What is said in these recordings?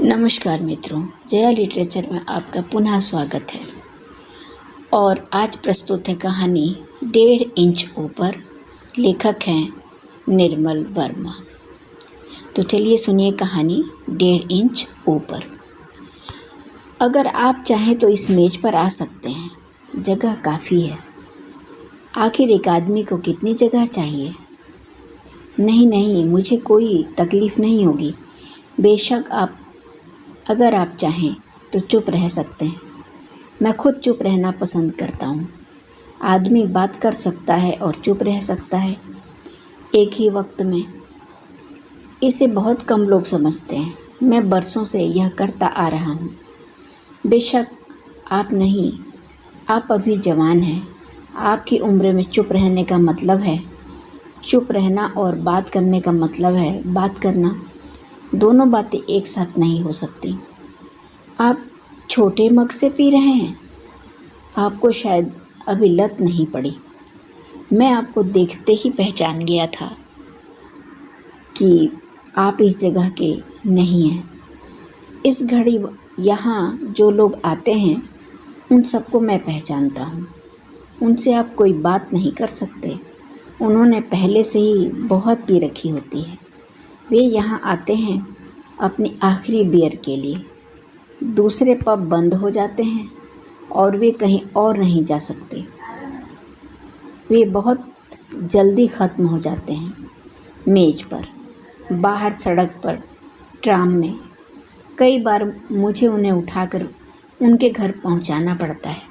नमस्कार मित्रों, जया लिटरेचर में आपका पुनः स्वागत है। और आज प्रस्तुत है कहानी 1.5 इंच ऊपर। लेखक हैं निर्मल वर्मा। तो चलिए सुनिए कहानी 1.5 इंच ऊपर। अगर आप चाहें तो इस मेज पर आ सकते हैं, जगह काफ़ी है। आखिर एक आदमी को कितनी जगह चाहिए? नहीं, मुझे कोई तकलीफ़ नहीं होगी। बेशक अगर आप चाहें तो चुप रह सकते हैं। मैं खुद चुप रहना पसंद करता हूँ। आदमी बात कर सकता है और चुप रह सकता है एक ही वक्त में। इसे बहुत कम लोग समझते हैं। मैं बरसों से यह करता आ रहा हूँ। बेशक आप नहीं, आप अभी जवान हैं। आपकी उम्र में चुप रहने का मतलब है चुप रहना और बात करने का मतलब है बात करना। दोनों बातें एक साथ नहीं हो सकती। आप छोटे मग से पी रहे हैं। आपको शायद अभी लत नहीं पड़ी। मैं आपको देखते ही पहचान गया था कि आप इस जगह के नहीं हैं। इस घड़ी यहाँ जो लोग आते हैं उन सबको मैं पहचानता हूँ। उनसे आप कोई बात नहीं कर सकते। उन्होंने पहले से ही बहुत पी रखी होती है। वे यहाँ आते हैं अपनी आखिरी बियर के लिए। दूसरे पब बंद हो जाते हैं और वे कहीं और नहीं जा सकते। वे बहुत जल्दी ख़त्म हो जाते हैं। मेज़ पर, बाहर सड़क पर, ट्राम में। कई बार मुझे उन्हें उठाकर उनके घर पहुंचाना पड़ता है।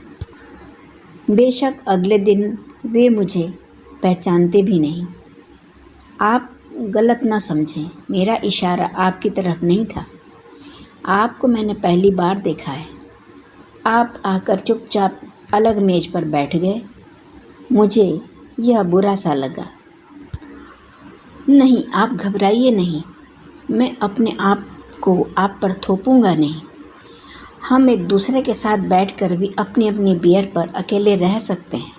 बेशक अगले दिन वे मुझे पहचानते भी नहीं। आप गलत ना समझें, मेरा इशारा आपकी तरफ नहीं था। आपको मैंने पहली बार देखा है। आप आकर चुपचाप अलग मेज़ पर बैठ गए। मुझे यह बुरा सा लगा। नहीं, आप घबराइए नहीं। मैं अपने आप को आप पर थोपूंगा नहीं। हम एक दूसरे के साथ बैठकर भी अपनी अपनी बियर पर अकेले रह सकते हैं।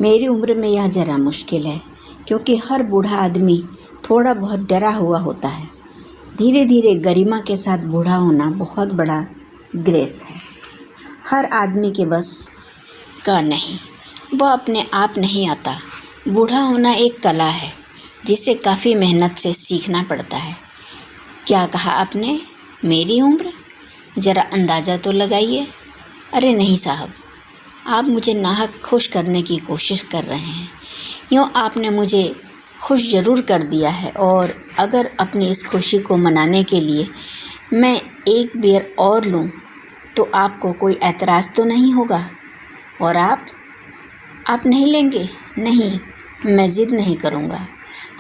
मेरी उम्र में यह ज़रा मुश्किल है, क्योंकि हर बूढ़ा आदमी थोड़ा बहुत डरा हुआ होता है। धीरे धीरे गरिमा के साथ बूढ़ा होना बहुत बड़ा ग्रेस है। हर आदमी के बस का नहीं, वह अपने आप नहीं आता। बूढ़ा होना एक कला है जिसे काफ़ी मेहनत से सीखना पड़ता है। क्या कहा आपने? मेरी उम्र? ज़रा अंदाज़ा तो लगाइए। अरे नहीं साहब, आप मुझे नाहक खुश करने की कोशिश कर रहे हैं। यूँ आपने मुझे खुश ज़रूर कर दिया है, और अगर अपनी इस खुशी को मनाने के लिए मैं एक बियर और लूँ तो आपको कोई एतराज़ तो नहीं होगा। और आप नहीं लेंगे? नहीं, मैं ज़िद नहीं करूँगा।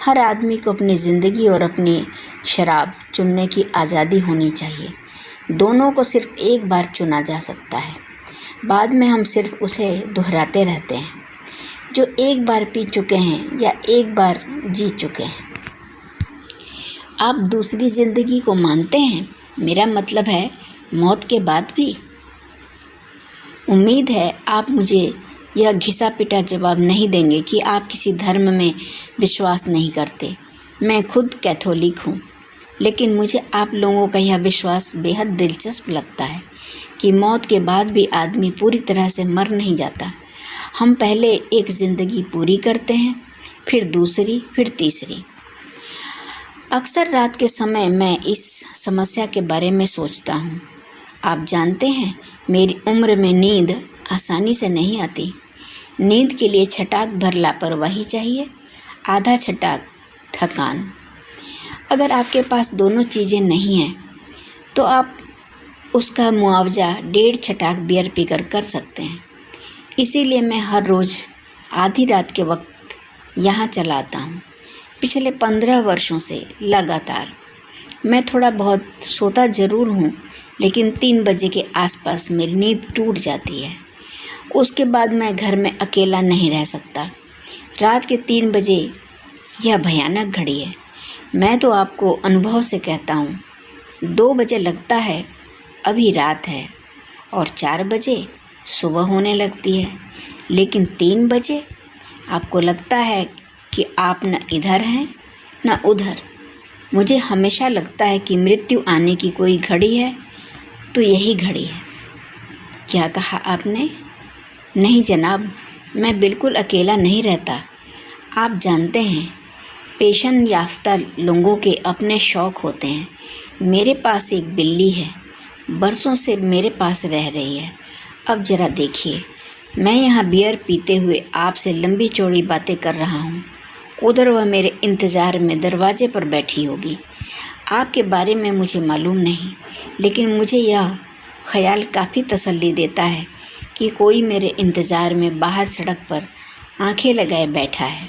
हर आदमी को अपनी ज़िंदगी और अपनी शराब चुनने की आज़ादी होनी चाहिए। दोनों को सिर्फ एक बार चुना जा सकता है। बाद में हम सिर्फ उसे दोहराते रहते हैं। जो एक बार पी चुके हैं या एक बार जी चुके हैं। आप दूसरी ज़िंदगी को मानते हैं? मेरा मतलब है मौत के बाद भी। उम्मीद है आप मुझे यह घिसा पिटा जवाब नहीं देंगे कि आप किसी धर्म में विश्वास नहीं करते। मैं खुद कैथोलिक हूँ, लेकिन मुझे आप लोगों का यह विश्वास बेहद दिलचस्प लगता है कि मौत के बाद भी आदमी पूरी तरह से मर नहीं जाता। हम पहले एक ज़िंदगी पूरी करते हैं, फिर दूसरी, फिर तीसरी। अक्सर रात के समय मैं इस समस्या के बारे में सोचता हूँ। आप जानते हैं, मेरी उम्र में नींद आसानी से नहीं आती। नींद के लिए छटाक भर लापरवाही चाहिए, आधा छटाक थकान। अगर आपके पास दोनों चीज़ें नहीं हैं तो आप उसका मुआवजा 1.5 छटाक बियर पीकर कर सकते हैं। इसीलिए मैं हर रोज़ आधी रात के वक्त यहाँ चला आता हूँ। पिछले 15 वर्षों से लगातार। मैं थोड़ा बहुत सोता ज़रूर हूँ, लेकिन 3 बजे के आसपास मेरी नींद टूट जाती है। उसके बाद मैं घर में अकेला नहीं रह सकता। रात के 3 बजे यह भयानक घड़ी है। मैं तो आपको अनुभव से कहता हूँ, 2 बजे लगता है अभी रात है, और 4 बजे सुबह होने लगती है। लेकिन 3 बजे आपको लगता है कि आप न इधर हैं न उधर। मुझे हमेशा लगता है कि मृत्यु आने की कोई घड़ी है तो यही घड़ी है। क्या कहा आपने? नहीं जनाब, मैं बिल्कुल अकेला नहीं रहता। आप जानते हैं, पेशन याफ्ता लोगों के अपने शौक़ होते हैं। मेरे पास एक बिल्ली है, बरसों से मेरे पास रह रही है। अब ज़रा देखिए, मैं यहाँ बियर पीते हुए आपसे लंबी चौड़ी बातें कर रहा हूँ, उधर वह मेरे इंतज़ार में दरवाजे पर बैठी होगी। आपके बारे में मुझे मालूम नहीं, लेकिन मुझे यह ख़याल काफ़ी तसल्ली देता है कि कोई मेरे इंतज़ार में बाहर सड़क पर आंखें लगाए बैठा है।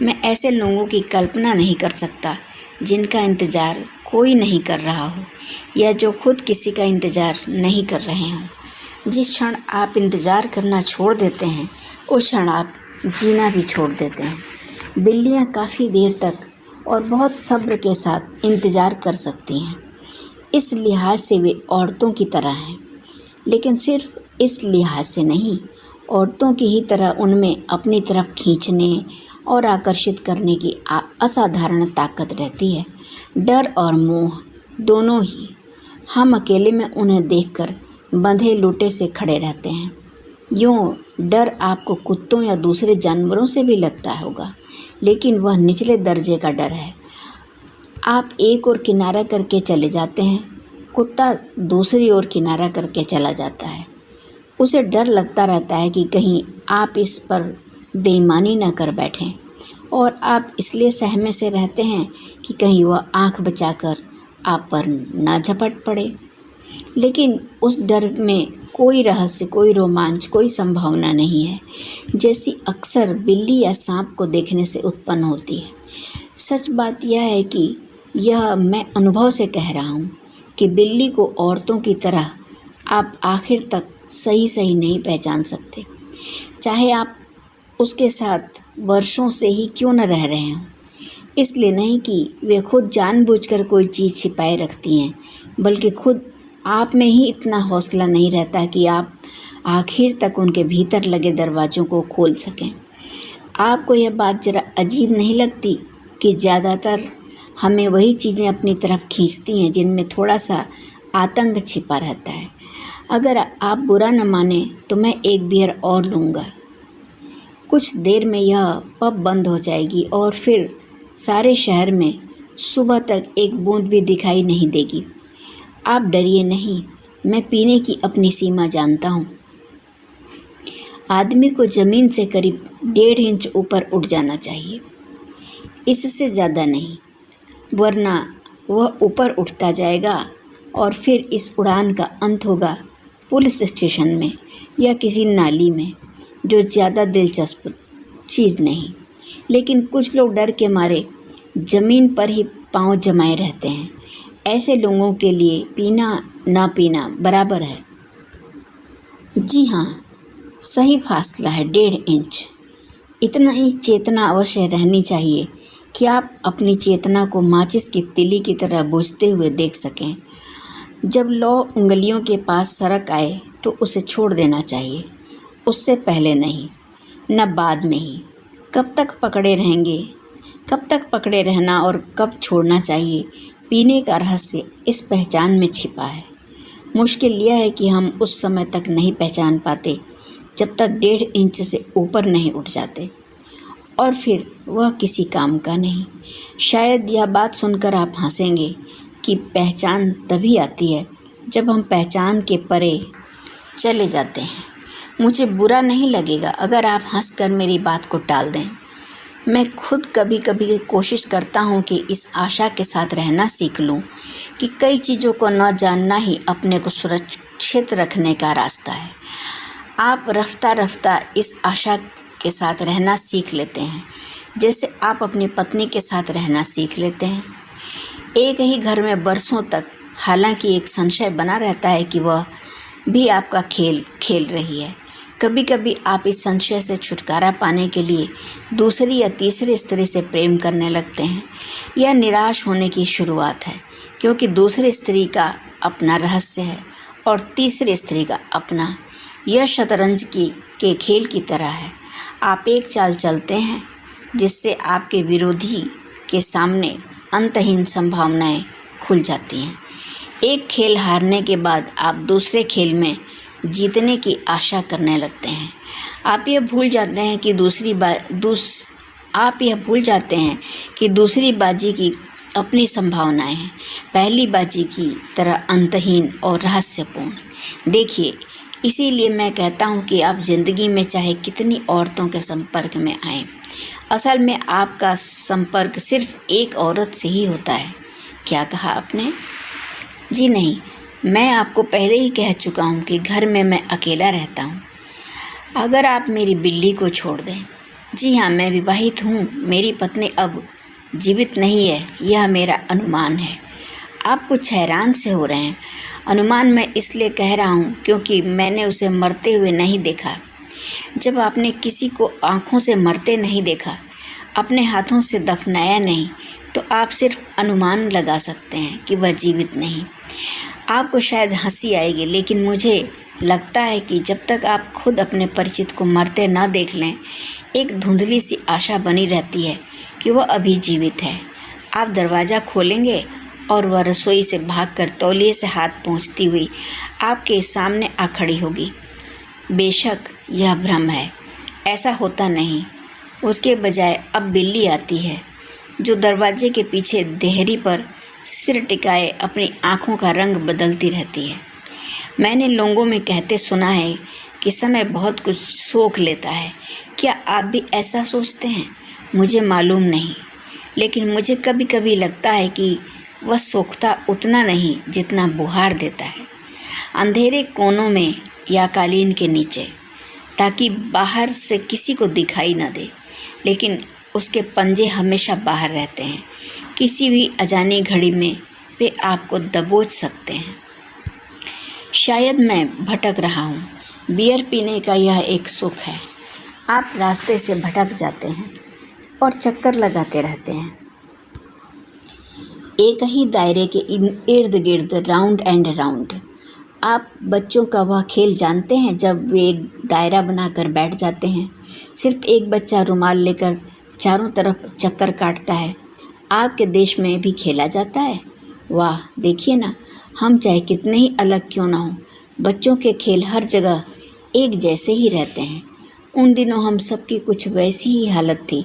मैं ऐसे लोगों की कल्पना नहीं कर सकता जिनका इंतज़ार कोई नहीं कर रहा हो, या जो खुद किसी का इंतज़ार नहीं कर रहे हों। जिस क्षण आप इंतज़ार करना छोड़ देते हैं, उस क्षण आप जीना भी छोड़ देते हैं। बिल्लियाँ काफ़ी देर तक और बहुत सब्र के साथ इंतज़ार कर सकती हैं। इस लिहाज से वे औरतों की तरह हैं, लेकिन सिर्फ इस लिहाज से नहीं, औरतों की ही तरह उनमें अपनी तरफ खींचने और आकर्षित करने की असाधारण ताकत रहती है। डर और मोह दोनों ही। हम अकेले में उन्हें देखकर बंधे लूटे से खड़े रहते हैं। यूँ डर आपको कुत्तों या दूसरे जानवरों से भी लगता होगा, लेकिन वह निचले दर्जे का डर है। आप एक ओर किनारा करके चले जाते हैं, कुत्ता दूसरी ओर किनारा करके चला जाता है। उसे डर लगता रहता है कि कहीं आप इस पर बेईमानी न कर बैठें, और आप इसलिए सहमे से रहते हैं कि कहीं वह आंख बचाकर आप पर ना झपट पड़े। लेकिन उस डर में कोई रहस्य, कोई रोमांच, कोई संभावना नहीं है, जैसी अक्सर बिल्ली या सांप को देखने से उत्पन्न होती है। सच बात यह है कि यह मैं अनुभव से कह रहा हूँ कि बिल्ली को औरतों की तरह आप आखिर तक सही नहीं पहचान सकते, चाहे आप उसके साथ वर्षों से ही क्यों न रह रहे हों। इसलिए नहीं कि वे खुद जानबूझकर कोई चीज़ छिपाए रखती हैं, बल्कि खुद आप में ही इतना हौसला नहीं रहता कि आप आखिर तक उनके भीतर लगे दरवाज़ों को खोल सकें। आपको यह बात ज़रा अजीब नहीं लगती कि ज़्यादातर हमें वही चीज़ें अपनी तरफ खींचती हैं जिनमें थोड़ा सा आतंक छिपा रहता है। अगर आप बुरा न माने तो मैं एक बियर और लूँगा। कुछ देर में यह पब बंद हो जाएगी और फिर सारे शहर में सुबह तक एक बूंद भी दिखाई नहीं देगी। आप डरिए नहीं, मैं पीने की अपनी सीमा जानता हूँ। आदमी को ज़मीन से करीब 1.5 इंच ऊपर उठ जाना चाहिए, इससे ज़्यादा नहीं, वरना वह ऊपर उठता जाएगा और फिर इस उड़ान का अंत होगा पुलिस स्टेशन में या किसी नाली में, जो ज़्यादा दिलचस्प चीज़ नहीं। लेकिन कुछ लोग डर के मारे ज़मीन पर ही पांव जमाए रहते हैं। ऐसे लोगों के लिए पीना ना पीना बराबर है। जी हाँ, सही फासला है 1.5 इंच। इतना ही चेतना अवश्य रहनी चाहिए कि आप अपनी चेतना को माचिस की तिली की तरह बुझते हुए देख सकें। जब लौ उंगलियों के पास सरक आए तो उसे छोड़ देना चाहिए, उससे पहले नहीं, न बाद में ही। कब तक पकड़े रहेंगे, कब तक पकड़े रहना और कब छोड़ना चाहिए, पीने का रहस्य इस पहचान में छिपा है। मुश्किल यह है कि हम उस समय तक नहीं पहचान पाते जब तक 1.5 इंच से ऊपर नहीं उठ जाते, और फिर वह किसी काम का नहीं। शायद यह बात सुनकर आप हंसेंगे कि पहचान तभी आती है जब हम पहचान के परे चले जाते हैं। मुझे बुरा नहीं लगेगा अगर आप हंसकर मेरी बात को टाल दें। मैं खुद कभी कभी कोशिश करता हूँ कि इस आशा के साथ रहना सीख लूँ कि कई चीज़ों को न जानना ही अपने को सुरक्षित रखने का रास्ता है। आप रफ्ता रफ्ता इस आशा के साथ रहना सीख लेते हैं, जैसे आप अपनी पत्नी के साथ रहना सीख लेते हैं। एक ही घर में बरसों तक, हालांकि एक संशय बना रहता है कि वह भी आपका खेल खेल रही है। कभी कभी आप इस संशय से छुटकारा पाने के लिए दूसरी या तीसरी स्त्री से प्रेम करने लगते हैं। यह निराश होने की शुरुआत है, क्योंकि दूसरी स्त्री का अपना रहस्य है और तीसरी स्त्री का अपना। यह शतरंज के खेल की तरह है। आप एक चाल चलते हैं जिससे आपके विरोधी के सामने अंतहीन संभावनाएं खुल जाती हैं। एक खेल हारने के बाद आप दूसरे खेल में जीतने की आशा करने लगते हैं। आप यह भूल जाते हैं कि दूसरी बाजी की अपनी संभावनाएं हैं, पहली बाजी की तरह अंतहीन और रहस्यपूर्ण। देखिए, इसीलिए मैं कहता हूँ कि आप ज़िंदगी में चाहे कितनी औरतों के संपर्क में आएं, असल में आपका संपर्क सिर्फ एक औरत से ही होता है। क्या कहा आपने? जी नहीं, मैं आपको पहले ही कह चुका हूँ कि घर में मैं अकेला रहता हूँ। अगर आप मेरी बिल्ली को छोड़ दें। जी हाँ, मैं विवाहित हूँ, मेरी पत्नी अब जीवित नहीं है, यह मेरा अनुमान है। आप कुछ हैरान से हो रहे हैं। अनुमान मैं इसलिए कह रहा हूँ क्योंकि मैंने उसे मरते हुए नहीं देखा। जब आपने किसी को आँखों से मरते नहीं देखा, अपने हाथों से दफनाया नहीं, तो आप सिर्फ अनुमान लगा सकते हैं कि वह जीवित नहीं। आपको शायद हंसी आएगी, लेकिन मुझे लगता है कि जब तक आप खुद अपने परिचित को मरते ना देख लें, एक धुंधली सी आशा बनी रहती है कि वह अभी जीवित है। आप दरवाज़ा खोलेंगे और वह रसोई से भागकर तौलिए से हाथ पोंछती हुई आपके सामने आ खड़ी होगी। बेशक यह भ्रम है, ऐसा होता नहीं। उसके बजाय अब बिल्ली आती है, जो दरवाजे के पीछे देहरी पर सिर टिकाए अपनी आँखों का रंग बदलती रहती है। मैंने लोगों में कहते सुना है कि समय बहुत कुछ सोख लेता है। क्या आप भी ऐसा सोचते हैं? मुझे मालूम नहीं, लेकिन मुझे कभी कभी लगता है कि वह सोखता उतना नहीं जितना बुहार देता है, अंधेरे कोनों में या कालीन के नीचे, ताकि बाहर से किसी को दिखाई न दे, लेकिन उसके पंजे हमेशा बाहर रहते हैं। किसी भी अजानी घड़ी में वे आपको दबोच सकते हैं। शायद मैं भटक रहा हूँ। बियर पीने का यह एक सुख है। आप रास्ते से भटक जाते हैं और चक्कर लगाते रहते हैं, एक ही दायरे के इर्द गिर्द, राउंड एंड राउंड। आप बच्चों का वह खेल जानते हैं जब वे एक दायरा बनाकर बैठ जाते हैं। सिर्फ एक बच्चा रुमाल लेकर चारों तरफ चक्कर काटता है। आपके देश में भी खेला जाता है। वाह, देखिए ना, हम चाहे कितने ही अलग क्यों ना हों, बच्चों के खेल हर जगह एक जैसे ही रहते हैं। उन दिनों हम सबकी कुछ वैसी ही हालत थी,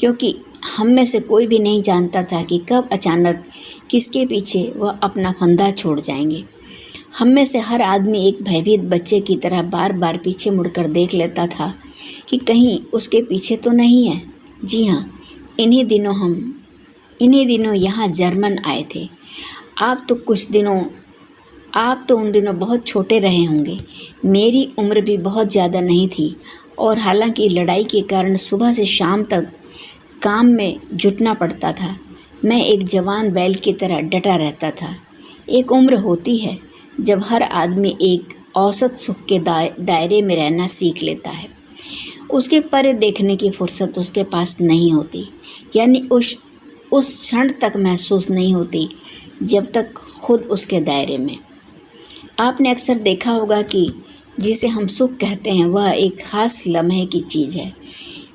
क्योंकि हम में से कोई भी नहीं जानता था कि कब अचानक किसके पीछे वह अपना फंदा छोड़ जाएंगे। हम में से हर आदमी एक भयभीत बच्चे की तरह बार बार पीछे मुड़कर देख लेता था कि कहीं उसके पीछे तो नहीं है। जी हाँ, इन्हीं दिनों यहाँ जर्मन आए थे। आप तो उन दिनों बहुत छोटे रहे होंगे। मेरी उम्र भी बहुत ज़्यादा नहीं थी, और हालांकि लड़ाई के कारण सुबह से शाम तक काम में जुटना पड़ता था, मैं एक जवान बैल की तरह डटा रहता था। एक उम्र होती है जब हर आदमी एक औसत सुख के दायरे में रहना सीख लेता है। उसके परे देखने की फुर्सत उसके पास नहीं होती, यानी उस क्षण तक महसूस नहीं होती जब तक खुद उसके दायरे में। आपने अक्सर देखा होगा कि जिसे हम सुख कहते हैं वह एक ख़ास लम्हे की चीज़ है।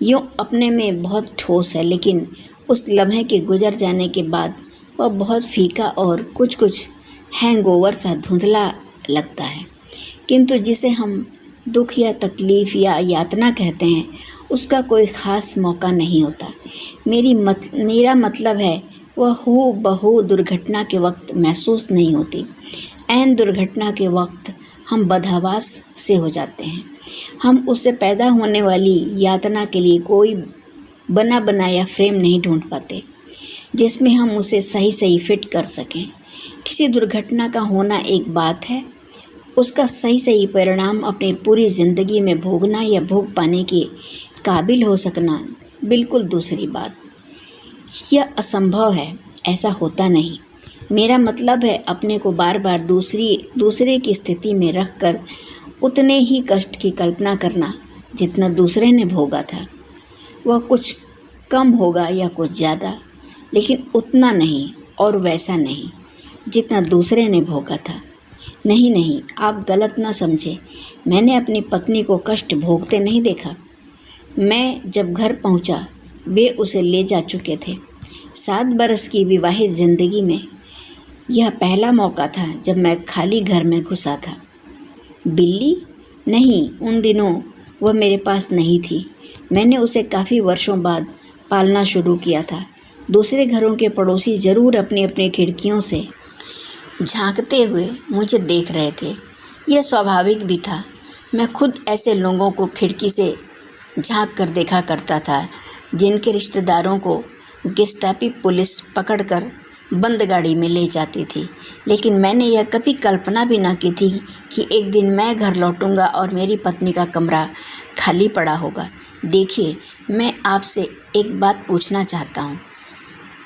यूँ अपने में बहुत ठोस है, लेकिन उस लम्हे के गुजर जाने के बाद वह बहुत फीका और कुछ हैंगओवर सा धुंधला लगता है। किंतु जिसे हम दुख या तकलीफ़ या यातना कहते हैं, उसका कोई ख़ास मौका नहीं होता। मेरा मतलब है वह हूबहू दुर्घटना के वक्त महसूस नहीं होती। ऐन दुर्घटना के वक्त हम बदहवास से हो जाते हैं। हम उससे पैदा होने वाली यातना के लिए कोई बना बनाया फ्रेम नहीं ढूंढ पाते जिसमें हम उसे सही फिट कर सकें। किसी दुर्घटना का होना एक बात है, उसका सही परिणाम अपनी पूरी ज़िंदगी में भोगना या भोग पाने के काबिल हो सकना बिल्कुल दूसरी बात। यह असंभव है, ऐसा होता नहीं। मेरा मतलब है अपने को बार बार दूसरे की स्थिति में रखकर उतने ही कष्ट की कल्पना करना जितना दूसरे ने भोगा था। वह कुछ कम होगा या कुछ ज़्यादा, लेकिन उतना नहीं और वैसा नहीं जितना दूसरे ने भोगा था। नहीं, आप गलत ना समझे। मैंने अपनी पत्नी को कष्ट भोगते नहीं देखा। मैं जब घर पहुंचा, वे उसे ले जा चुके थे। 7 बरस की विवाहित ज़िंदगी में यह पहला मौका था जब मैं खाली घर में घुसा था। बिल्ली? नहीं, उन दिनों वह मेरे पास नहीं थी। मैंने उसे काफ़ी वर्षों बाद पालना शुरू किया था। दूसरे घरों के पड़ोसी ज़रूर अपनी अपनी खिड़कियों से झांकते हुए मुझे देख रहे थे। यह स्वाभाविक भी था। मैं खुद ऐसे लोगों को खिड़की से झांक कर देखा करता था जिनके रिश्तेदारों को गेस्टापी पुलिस पकड़कर बंद गाड़ी में ले जाती थी। लेकिन मैंने यह कभी कल्पना भी न की थी कि एक दिन मैं घर लौटूंगा और मेरी पत्नी का कमरा खाली पड़ा होगा। देखिए, मैं आपसे एक बात पूछना चाहता हूँ।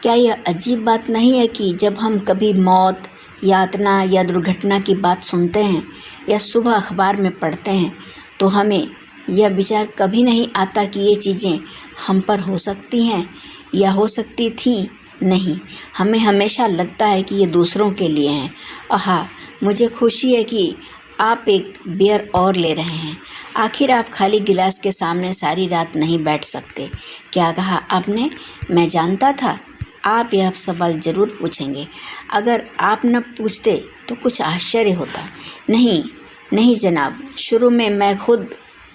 क्या यह अजीब बात नहीं है कि जब हम कभी मौत, यातना या दुर्घटना की बात सुनते हैं या सुबह अखबार में पढ़ते हैं तो हमें यह विचार कभी नहीं आता कि ये चीज़ें हम पर हो सकती हैं या हो सकती थीं? नहीं, हमें हमेशा लगता है कि ये दूसरों के लिए हैं। आहा, मुझे खुशी है कि आप एक बियर और ले रहे हैं। आखिर आप खाली गिलास के सामने सारी रात नहीं बैठ सकते। क्या कहा आपने? मैं जानता था आप यह सवाल ज़रूर पूछेंगे। अगर आप न पूछते तो कुछ आश्चर्य होता। नहीं जनाब, शुरू में मैं खुद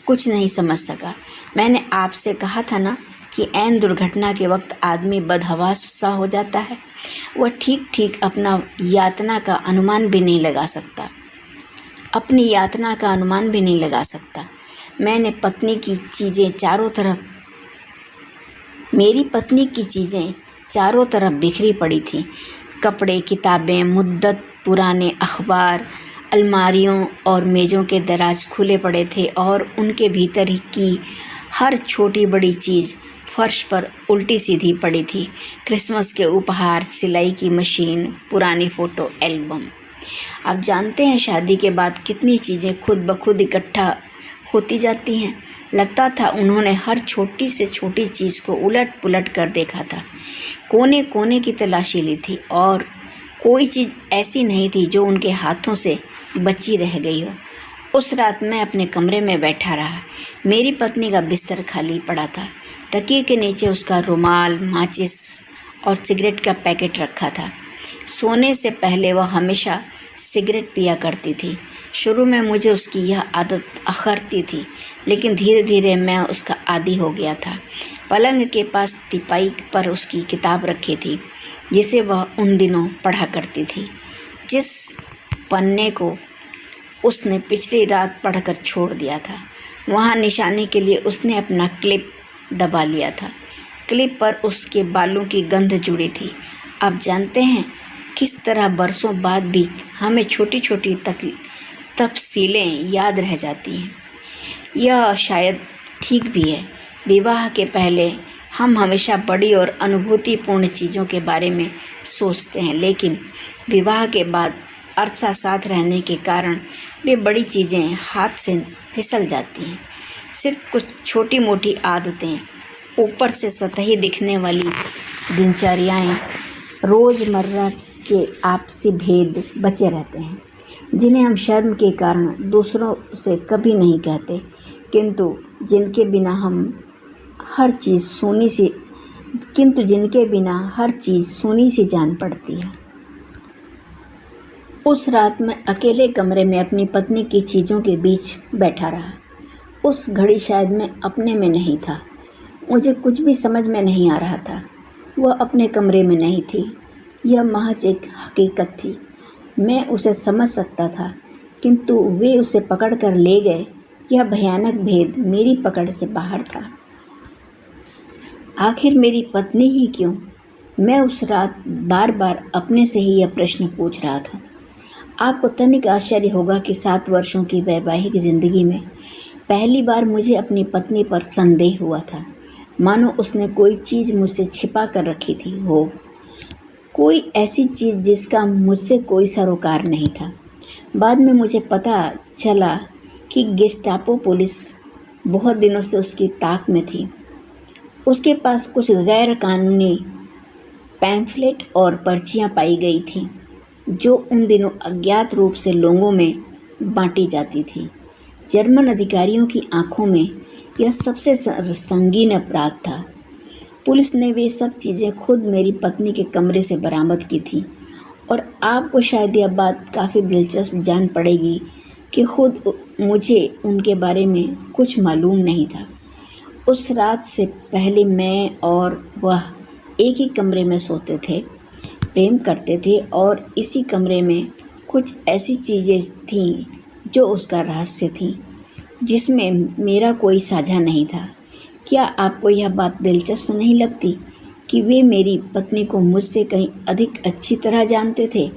कुछ नहीं समझ सका। मैंने आपसे कहा था ना कि ऐन दुर्घटना के वक्त आदमी बदहवास सा हो जाता है। वह ठीक अपना यातना का अनुमान भी नहीं लगा सकता। मेरी पत्नी की चीज़ें चारों तरफ बिखरी पड़ी थीं। कपड़े, किताबें, मुद्दत पुराने अखबार, अलमारियों और मेज़ों के दराज खुले पड़े थे और उनके भीतर की हर छोटी बड़ी चीज़ फर्श पर उल्टी सीधी पड़ी थी। क्रिसमस के उपहार, सिलाई की मशीन, पुरानी फ़ोटो एल्बम। आप जानते हैं शादी के बाद कितनी चीज़ें खुद ब खुद इकट्ठा होती जाती हैं। लगता था उन्होंने हर छोटी से छोटी चीज़ को उलट पुलट कर देखा था, कोने कोने की तलाशी ली थी और कोई चीज़ ऐसी नहीं थी जो उनके हाथों से बची रह गई हो। उस रात मैं अपने कमरे में बैठा रहा। मेरी पत्नी का बिस्तर खाली पड़ा था। तकिए के नीचे उसका रुमाल, माचिस और सिगरेट का पैकेट रखा था। सोने से पहले वह हमेशा सिगरेट पिया करती थी। शुरू में मुझे उसकी यह आदत अखरती थी, लेकिन धीरे धीरे मैं उसका आदी हो गया था। पलंग के पास तिपाई पर उसकी किताब रखी थी जिसे वह उन दिनों पढ़ा करती थी, जिस पन्ने को उसने पिछली रात पढ़कर छोड़ दिया था। वहाँ निशानी के लिए उसने अपना क्लिप दबा लिया था। क्लिप पर उसके बालों की गंध जुड़ी थी। आप जानते हैं किस तरह बरसों बाद भी हमें छोटी छोटी तफसीलें याद रह जाती हैं। यह शायद ठीक भी है। विवाह के पहले हम हमेशा बड़ी और अनुभूतिपूर्ण चीज़ों के बारे में सोचते हैं, लेकिन विवाह के बाद अरसा साथ रहने के कारण वे बड़ी चीज़ें हाथ से फिसल जाती हैं। सिर्फ कुछ छोटी मोटी आदतें, ऊपर से सतही दिखने वाली दिनचर्याएं, रोज़मर्रा के आपसी भेद बचे रहते हैं जिन्हें हम शर्म के कारण दूसरों से कभी नहीं कहते, किंतु जिनके बिना हर चीज़ सूनी सी जान पड़ती है। उस रात मैं अकेले कमरे में अपनी पत्नी की चीज़ों के बीच बैठा रहा। उस घड़ी शायद मैं अपने में नहीं था। मुझे कुछ भी समझ में नहीं आ रहा था। वह अपने कमरे में नहीं थी। यह महज एक हकीकत थी। मैं उसे समझ सकता था, किंतु वे उसे पकड़ कर ले गए। यह भयानक भेद मेरी पकड़ से बाहर था। आखिर मेरी पत्नी ही क्यों? मैं उस रात बार बार अपने से ही यह प्रश्न पूछ रहा था। आपको तनिक आश्चर्य होगा कि 7 वर्षों की वैवाहिक ज़िंदगी में पहली बार मुझे अपनी पत्नी पर संदेह हुआ था, मानो उसने कोई चीज़ मुझसे छिपा कर रखी थी हो, कोई ऐसी चीज़ जिसका मुझसे कोई सरोकार नहीं था। बाद में मुझे पता चला कि गेस्टापो पुलिस बहुत दिनों से उसकी ताक में थी। उसके पास कुछ गैर कानूनी पैम्फलेट और पर्चियाँ पाई गई थीं जो उन दिनों अज्ञात रूप से लोगों में बांटी जाती थी। जर्मन अधिकारियों की आंखों में यह सबसे संगीन अपराध था। पुलिस ने वे सब चीज़ें खुद मेरी पत्नी के कमरे से बरामद की थी। और आपको शायद यह बात काफ़ी दिलचस्प जान पड़ेगी कि खुद मुझे उनके बारे में कुछ मालूम नहीं था। उस रात से पहले मैं और वह एक ही कमरे में सोते थे, प्रेम करते थे और इसी कमरे में कुछ ऐसी चीज़ें थीं जो उसका रहस्य थीं, जिसमें मेरा कोई साझा नहीं था। क्या आपको यह बात दिलचस्प नहीं लगती कि वे मेरी पत्नी को मुझसे कहीं अधिक अच्छी तरह जानते थे?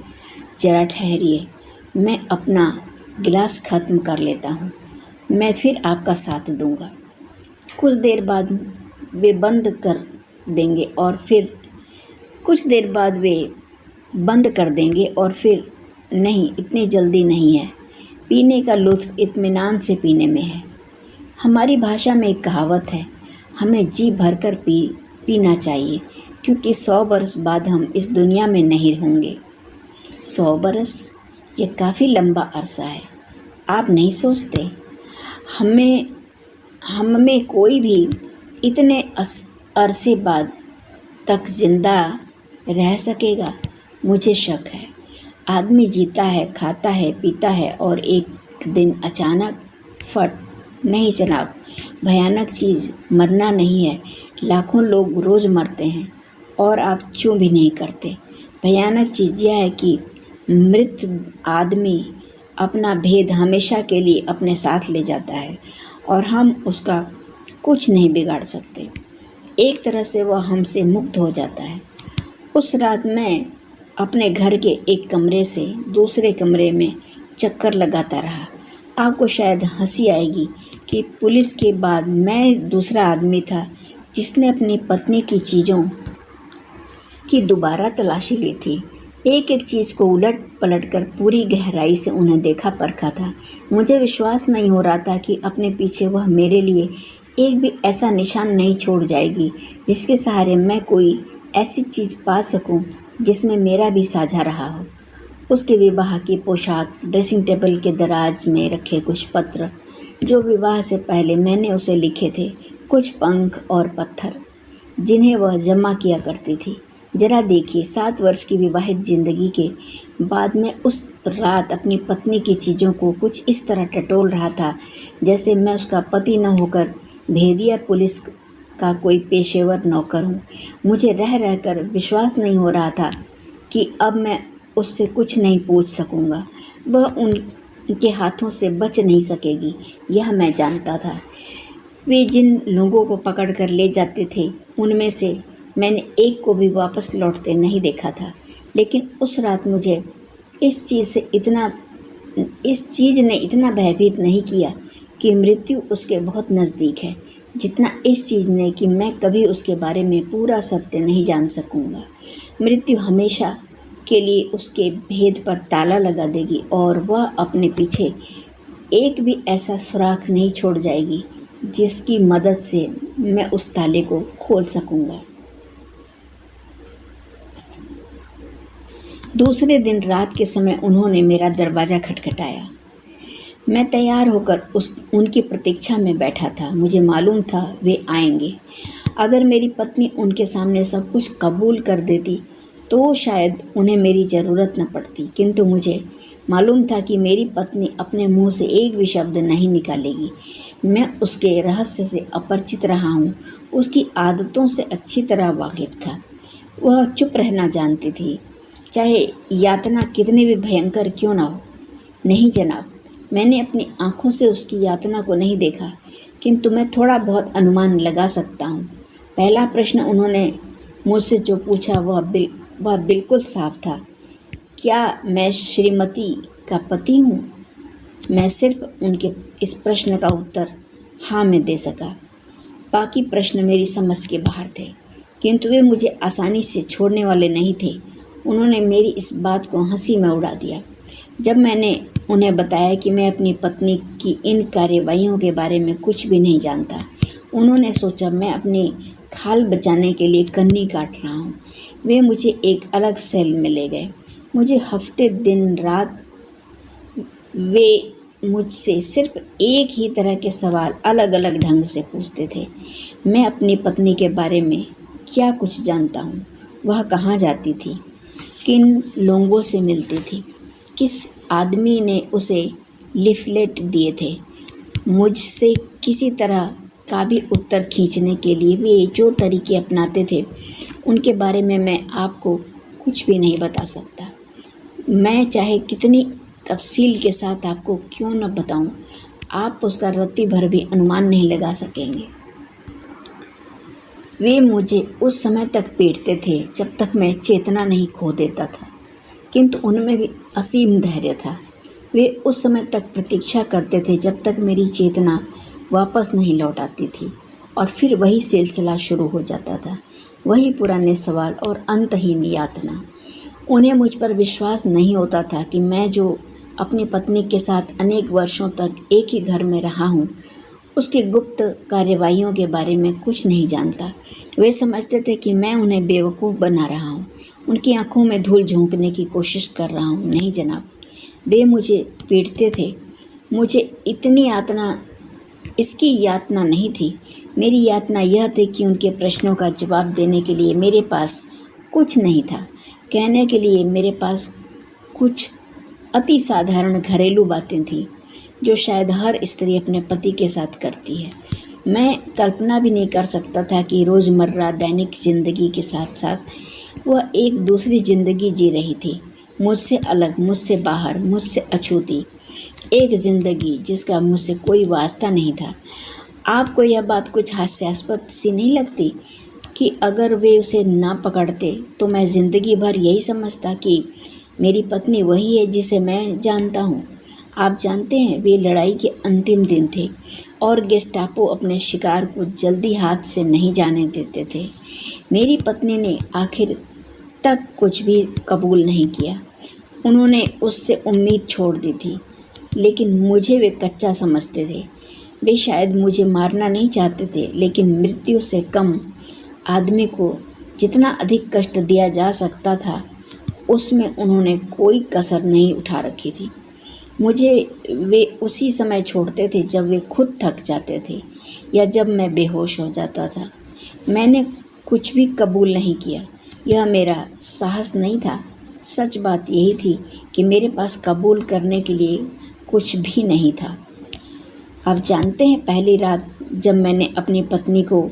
जरा ठहरिए, मैं अपना गिलास ख़त्म कर लेता हूँ, मैं फिर आपका साथ दूँगा। कुछ देर बाद वे बंद कर देंगे और फिर नहीं, इतनी जल्दी नहीं है। पीने का लुत्फ़ इत्मीनान से पीने में है। हमारी भाषा में एक कहावत है, हमें जी भरकर पीना चाहिए, क्योंकि 100 बरस बाद हम इस दुनिया में नहीं होंगे। 100 बरस, यह काफ़ी लंबा अरसा है, आप नहीं सोचते? हमें कोई भी इतने अरसे बाद तक जिंदा रह सकेगा? मुझे शक है। आदमी जीता है, खाता है, पीता है और एक दिन अचानक फट। नहीं जनाब, भयानक चीज़ मरना नहीं है। लाखों लोग रोज़ मरते हैं और आप चूँ भी नहीं करते। भयानक चीज़ यह है कि मृत आदमी अपना भेद हमेशा के लिए अपने साथ ले जाता है और हम उसका कुछ नहीं बिगाड़ सकते। एक तरह से वह हमसे मुक्त हो जाता है। उस रात मैं अपने घर के एक कमरे से दूसरे कमरे में चक्कर लगाता रहा। आपको शायद हंसी आएगी कि पुलिस के बाद मैं दूसरा आदमी था जिसने अपनी पत्नी की चीज़ों की दोबारा तलाशी ली थी। एक एक चीज़ को उलट पलट कर पूरी गहराई से उन्हें देखा परखा था। मुझे विश्वास नहीं हो रहा था कि अपने पीछे वह मेरे लिए एक भी ऐसा निशान नहीं छोड़ जाएगी जिसके सहारे मैं कोई ऐसी चीज़ पा सकूं जिसमें मेरा भी साझा रहा हो। उसके विवाह की पोशाक, ड्रेसिंग टेबल के दराज में रखे कुछ पत्र जो विवाह से पहले मैंने उसे लिखे थे, कुछ पंख और पत्थर जिन्हें वह जमा किया करती थी। जरा देखिए, 7 वर्ष की विवाहित जिंदगी के बाद मैं उस रात अपनी पत्नी की चीज़ों को कुछ इस तरह टटोल रहा था जैसे मैं उसका पति न होकर भेदिया पुलिस का कोई पेशेवर नौकर हूँ। मुझे रह रहकर विश्वास नहीं हो रहा था कि अब मैं उससे कुछ नहीं पूछ सकूँगा। वह उनके हाथों से बच नहीं सकेगी, यह मैं जानता था। वे जिन लोगों को पकड़ कर ले जाते थे उनमें से मैंने एक को भी वापस लौटते नहीं देखा था। लेकिन उस रात मुझे इस चीज़ ने इतना भयभीत नहीं किया कि मृत्यु उसके बहुत नज़दीक है, जितना इस चीज़ ने कि मैं कभी उसके बारे में पूरा सत्य नहीं जान सकूँगा। मृत्यु हमेशा के लिए उसके भेद पर ताला लगा देगी और वह अपने पीछे एक भी ऐसा सुराख नहीं छोड़ जाएगी जिसकी मदद से मैं उस ताले को खोल सकूँगा। दूसरे दिन रात के समय उन्होंने मेरा दरवाज़ा खटखटाया। मैं तैयार होकर उनकी प्रतीक्षा में बैठा था। मुझे मालूम था वे आएंगे। अगर मेरी पत्नी उनके सामने सब कुछ कबूल कर देती तो शायद उन्हें मेरी ज़रूरत न पड़ती, किंतु मुझे मालूम था कि मेरी पत्नी अपने मुंह से एक भी शब्द नहीं निकालेगी। मैं उसके रहस्य से अपरिचित रहा हूँ, उसकी आदतों से अच्छी तरह वाकिफ़ था। वह चुप रहना जानती थी, चाहे यातना कितनी भी भयंकर क्यों ना हो। नहीं जनाब, मैंने अपनी आँखों से उसकी यातना को नहीं देखा, किंतु मैं थोड़ा बहुत अनुमान लगा सकता हूँ। पहला प्रश्न उन्होंने मुझसे जो पूछा वह बिल्कुल साफ था। क्या मैं श्रीमती का पति हूँ? मैं सिर्फ उनके इस प्रश्न का उत्तर हाँ में दे सका। बाकी प्रश्न मेरी समझ के बाहर थे, किंतु वे मुझे आसानी से छोड़ने वाले नहीं थे। उन्होंने मेरी इस बात को हंसी में उड़ा दिया। जब मैंने उन्हें बताया कि मैं अपनी पत्नी की इन कार्रवाइयों के बारे में कुछ भी नहीं जानता, उन्होंने सोचा मैं अपनी खाल बचाने के लिए कन्नी काट रहा हूँ। वे मुझे एक अलग सेल में ले गए। मुझे हफ्ते दिन रात वे मुझसे सिर्फ एक ही तरह के सवाल अलग अलग ढंग से पूछते थे। मैं अपनी पत्नी के बारे में क्या कुछ जानता हूँ। वह कहाँ जाती थी, किन लोगों से मिलती थी, किस आदमी ने उसे लिफलेट दिए थे। मुझसे किसी तरह का भी उत्तर खींचने के लिए वे जो तरीके अपनाते थे उनके बारे में मैं आपको कुछ भी नहीं बता सकता। मैं चाहे कितनी तफसील के साथ आपको क्यों न बताऊं, आप उसका रत्ती भर भी अनुमान नहीं लगा सकेंगे। वे मुझे उस समय तक पीटते थे जब तक मैं चेतना नहीं खो देता था, किंतु उनमें भी असीम धैर्य था। वे उस समय तक प्रतीक्षा करते थे जब तक मेरी चेतना वापस नहीं लौट आती थी, और फिर वही सिलसिला शुरू हो जाता था, वही पुराने सवाल और अंतहीन यातना। उन्हें मुझ पर विश्वास नहीं होता था कि मैं जो अपनी पत्नी के साथ अनेक वर्षों तक एक ही घर में रहा हूँ, उसकी गुप्त कार्यवाहियों के बारे में कुछ नहीं जानता। वे समझते थे कि मैं उन्हें बेवकूफ़ बना रहा हूँ, उनकी आंखों में धूल झोंकने की कोशिश कर रहा हूँ। नहीं जनाब, वे मुझे पीटते थे। मुझे इतनी यातना, इसकी यातना नहीं थी। मेरी यातना यह थी कि उनके प्रश्नों का जवाब देने के लिए मेरे पास कुछ नहीं था। कहने के लिए मेरे पास कुछ अति साधारण घरेलू बातें थीं जो शायद हर स्त्री अपने पति के साथ करती है। मैं कल्पना भी नहीं कर सकता था कि रोज़मर्रा दैनिक ज़िंदगी के साथ साथ वह एक दूसरी ज़िंदगी जी रही थी, मुझसे अलग, मुझसे बाहर, मुझसे अछूती, एक ज़िंदगी जिसका मुझसे कोई वास्ता नहीं था। आपको यह बात कुछ हास्यास्पद सी नहीं लगती कि अगर वे उसे ना पकड़ते तो मैं ज़िंदगी भर यही समझता कि मेरी पत्नी वही है जिसे मैं जानता हूँ। आप जानते हैं, वे लड़ाई के अंतिम दिन थे और गेस्टापो अपने शिकार को जल्दी हाथ से नहीं जाने देते थे। मेरी पत्नी ने आखिर तक कुछ भी कबूल नहीं किया। उन्होंने उससे उम्मीद छोड़ दी थी, लेकिन मुझे वे कच्चा समझते थे। वे शायद मुझे मारना नहीं चाहते थे, लेकिन मृत्यु से कम आदमी को जितना अधिक कष्ट दिया जा सकता था उसमें उन्होंने कोई कसर नहीं उठा रखी थी। मुझे वे उसी समय छोड़ते थे जब वे खुद थक जाते थे या जब मैं बेहोश हो जाता था। मैंने कुछ भी कबूल नहीं किया। यह मेरा साहस नहीं था। सच बात यही थी कि मेरे पास कबूल करने के लिए कुछ भी नहीं था। आप जानते हैं, पहली रात जब मैंने अपनी पत्नी को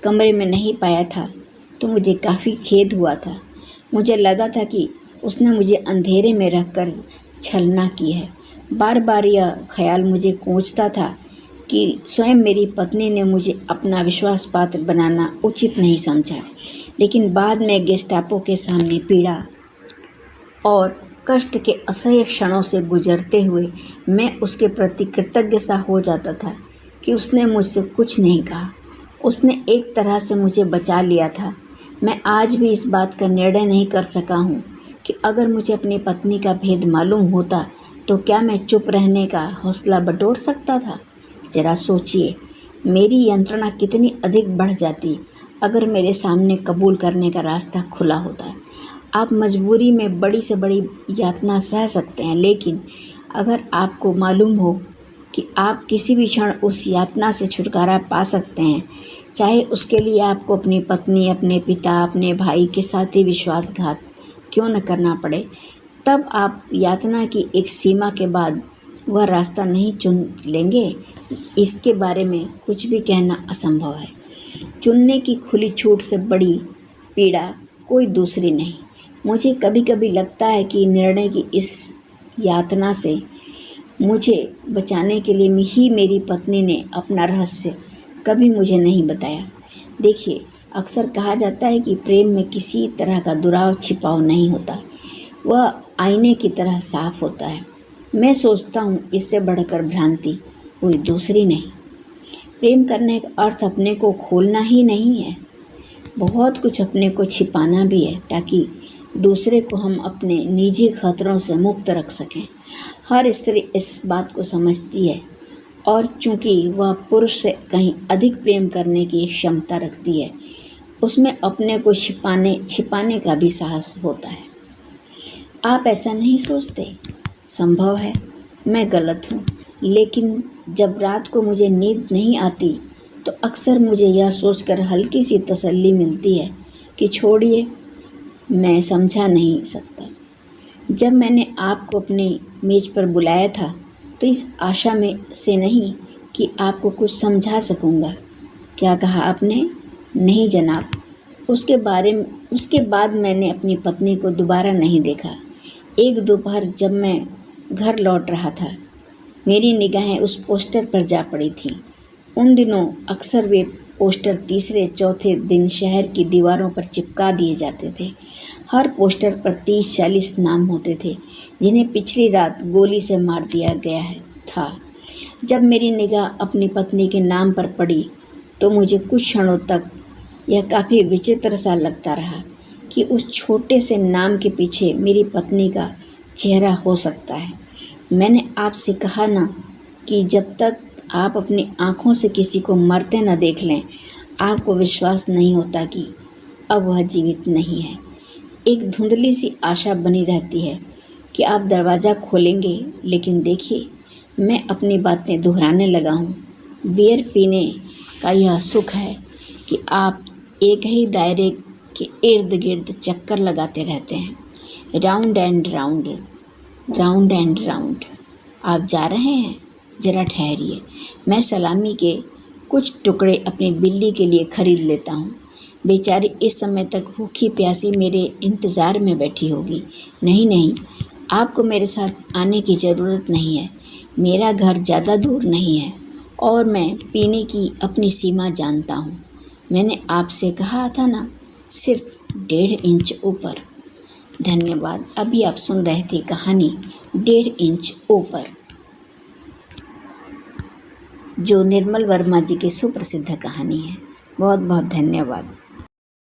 कमरे में नहीं पाया था तो मुझे काफ़ी खेद हुआ था। मुझे लगा था कि उसने मुझे अंधेरे में रखकर छलना की है। बार बार यह ख्याल मुझे कोंचता था कि स्वयं मेरी पत्नी ने मुझे अपना विश्वास पात्र बनाना उचित नहीं समझा। लेकिन बाद में गेस्टापो के सामने पीड़ा और कष्ट के असह्य क्षणों से गुजरते हुए मैं उसके प्रति कृतज्ञ सा हो जाता था कि उसने मुझसे कुछ नहीं कहा। उसने एक तरह से मुझे बचा लिया था। मैं आज भी इस बात का निर्णय नहीं कर सका हूँ कि अगर मुझे अपनी पत्नी का भेद मालूम होता तो क्या मैं चुप रहने का हौसला बटोर सकता था। जरा सोचिए, मेरी यंत्रणा कितनी अधिक बढ़ जाती अगर मेरे सामने कबूल करने का रास्ता खुला होता। आप मजबूरी में बड़ी से बड़ी यातना सह सकते हैं, लेकिन अगर आपको मालूम हो कि आप किसी भी क्षण उस यातना से छुटकारा पा सकते हैं, चाहे उसके लिए आपको अपनी पत्नी, अपने पिता, अपने भाई के साथ ही विश्वासघात क्यों न करना पड़े, तब आप यातना की एक सीमा के बाद वह रास्ता नहीं चुन लेंगे। इसके बारे में कुछ भी कहना असंभव है। चुनने की खुली छूट से बड़ी पीड़ा कोई दूसरी नहीं। मुझे कभी कभी लगता है कि निर्णय की इस यातना से मुझे बचाने के लिए ही मेरी पत्नी ने अपना रहस्य कभी मुझे नहीं बताया। देखिए, अक्सर कहा जाता है कि प्रेम में किसी तरह का दुराव छिपाव नहीं होता, वह आईने की तरह साफ होता है। मैं सोचता हूँ इससे बढ़कर भ्रांति कोई दूसरी नहीं। प्रेम करने का अर्थ अपने को खोलना ही नहीं है, बहुत कुछ अपने को छिपाना भी है ताकि दूसरे को हम अपने निजी खतरों से मुक्त रख सकें। हर स्त्री इस बात को समझती है और चूंकि वह पुरुष से कहीं अधिक प्रेम करने की क्षमता रखती है, उसमें अपने को छिपाने का भी साहस होता है। आप ऐसा नहीं सोचते? संभव है मैं गलत हूँ, लेकिन जब रात को मुझे नींद नहीं आती तो अक्सर मुझे यह सोचकर हल्की सी तसल्ली मिलती है कि छोड़िए, मैं समझा नहीं सकता। जब मैंने आपको अपनी मेज़ पर बुलाया था तो इस आशा में से नहीं कि आपको कुछ समझा सकूँगा। क्या कहा आपने? नहीं जनाब। उसके बाद मैंने अपनी पत्नी को दोबारा नहीं देखा। एक दोपहर जब मैं घर लौट रहा था, मेरी निगाहें उस पोस्टर पर जा पड़ी थीं। उन दिनों अक्सर वे पोस्टर तीसरे चौथे दिन शहर की दीवारों पर चिपका दिए जाते थे। हर पोस्टर पर 30-40 नाम होते थे जिन्हें पिछली रात गोली से मार दिया गया था। जब मेरी निगाह अपनी पत्नी के नाम पर पड़ी तो मुझे कुछ क्षणों तक यह काफ़ी विचित्र सा लगता रहा कि उस छोटे से नाम के पीछे मेरी पत्नी का चेहरा हो सकता है। मैंने आपसे कहा ना कि जब तक आप अपनी आँखों से किसी को मरते न देख लें, आपको विश्वास नहीं होता कि अब वह जीवित नहीं है। एक धुंधली सी आशा बनी रहती है कि आप दरवाज़ा खोलेंगे, लेकिन देखिए, मैं अपनी बातें दोहराने लगा हूँ। बियर पीने का यह सुख है कि आप एक ही दायरे के इर्द गिर्द चक्कर लगाते रहते हैं, round and round, round and round. आप जा रहे हैं? ज़रा ठहरिए, मैं सलामी के कुछ टुकड़े अपनी बिल्ली के लिए खरीद लेता हूँ। बेचारी इस समय तक भूखी प्यासी मेरे इंतज़ार में बैठी होगी। नहीं नहीं, आपको मेरे साथ आने की ज़रूरत नहीं है। मेरा घर ज़्यादा दूर नहीं है और मैं पीने की अपनी सीमा जानता हूँ। मैंने आपसे कहा था ना, सिर्फ 1.5 इंच ऊपर। धन्यवाद। अभी आप सुन रहे थे कहानी 1.5 इंच ऊपर, जो निर्मल वर्मा जी की सुप्रसिद्ध कहानी है। बहुत बहुत धन्यवाद।